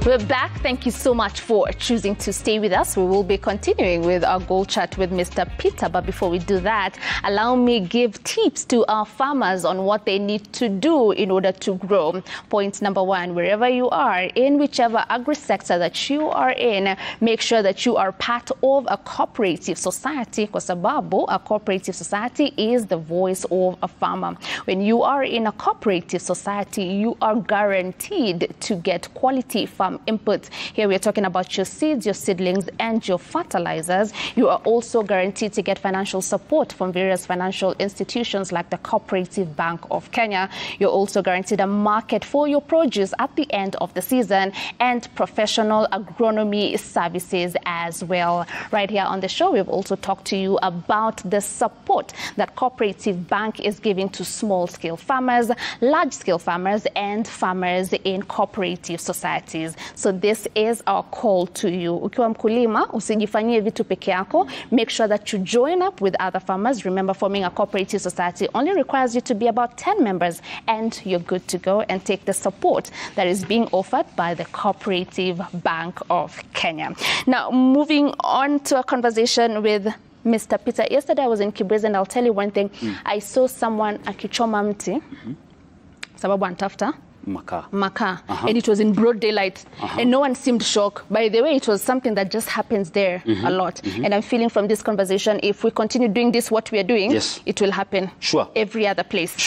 We're back. Thank you so much for choosing to stay with us. We will be continuing with our goal chat with Mr. Peter. But before we do that, allow me give tips to our farmers on what they need to do in order to grow. Point number one, wherever you are, in whichever agri-sector that you are in, make sure that you are part of a cooperative society, kwa sababu a cooperative society is the voice of a farmer. When you are in a cooperative society, you are guaranteed to get quality farm inputs. Here we are talking about your seeds, your seedlings, and your fertilizers. You are also guaranteed to get financial support from various financial institutions like the Cooperative Bank of Kenya. You're also guaranteed a market for your produce at the end of the season and professional agronomy services as well. Right here on the show, we've also talked to you about the support that Cooperative Bank is giving to small-scale farmers, large-scale farmers, and farmers in cooperative societies. So this is our call to you. Ukiwa mkulima, usijifanyie vitu peke yako. Make sure that you join up with other farmers. Remember, forming a cooperative society only requires you to be about 10 members, and you're good to go and take the support that is being offered by the Cooperative Bank of Kenya. Now, moving on to a conversation with Mr. Peter. Yesterday I was in Kibwezi, and I'll tell you one thing. I saw someone akichoma mti sababu anatafuta Maka. And it was in broad daylight, and no one seemed shocked. By the way, it was something that just happens there a lot. And I'm feeling from this conversation, if we continue doing this, what we are doing, it will happen every other place.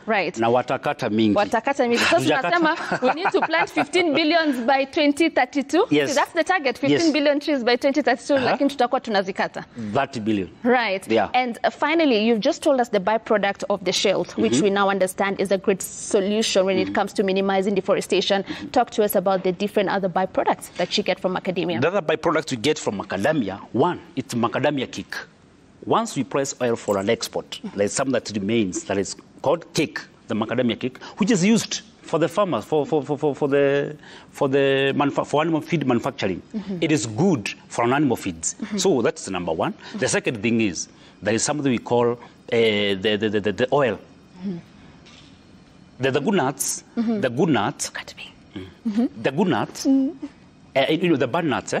Right. Na watakata mingi. Watakata mingi. So tunasema we need to plant 15 billion by 2032. Yes. See, that's the target, 15 billion trees by 2032, lakini tutakuwa tunazikata. 30 billion. Right. Yeah. And finally, you've just told us the byproduct of the shelt, which we now understand is a great solution when it comes to minimizing deforestation. Talk to us about the different other byproducts that you get from macadamia. The other byproducts we get from macadamia, one, it's macadamia cake. Once we press oil for an export, there's something that remains that is called cake, the macadamia cake, which is used for the farmers, for animal feed manufacturing. It is good for animal feeds. So that's the number one. The second thing is there is something we call the oil. The good nuts, the good nuts, the good nuts, you know, the bad nuts,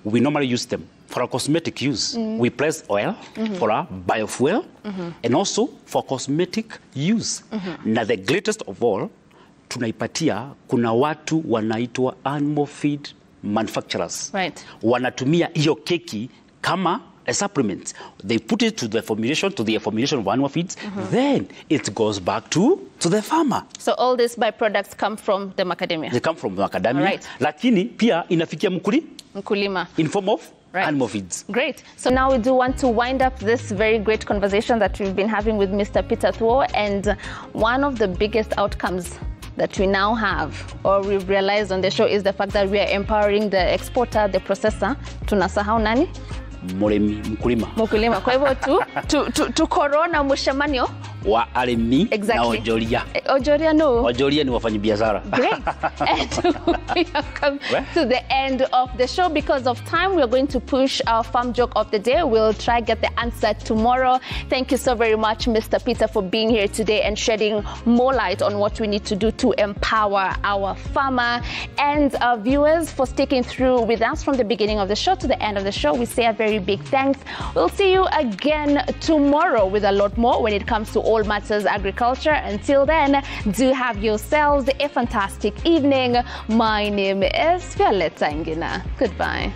we normally use them for a cosmetic use. We press oil for a biofuel and also for cosmetic use. Na the greatest of all, tunaipatia kuna watu wanaitwa animal feed manufacturers. Right. Wanatumia hiyo keki kama a supplement. They put it to the formulation of animal feeds, then it goes back to the farmer. So all these byproducts come from the macadamia? They come from the macadamia. Right. Lakini pia inafikia mkulima in form of animal feeds. Great. So now we do want to wind up this very great conversation that we've been having with Mr. Peter Thuo, and one of the biggest outcomes that we now have, or we've realized on the show, is the fact that we are empowering the exporter, the processor. Tunasahau nani? Mkulima. Kwa hivyo tu corona mushamanyo wa alimi na ojoria. Ojoria no. Ojoria ni wafanyabiashara. Great. And we have come to the end of the show. Because of time, we're going to push our farm joke of the day. We'll try get the answer tomorrow. Thank you so very much, Mr. Peter, for being here today and shedding more light on what we need to do to empower our farmer, and our viewers for sticking through with us from the beginning of the show to the end of the show. We say a very big thanks. We'll see you again tomorrow with a lot more when it comes to all matters agriculture. Until then, do have yourselves a fantastic evening. My name is Violetta Ngina. Goodbye.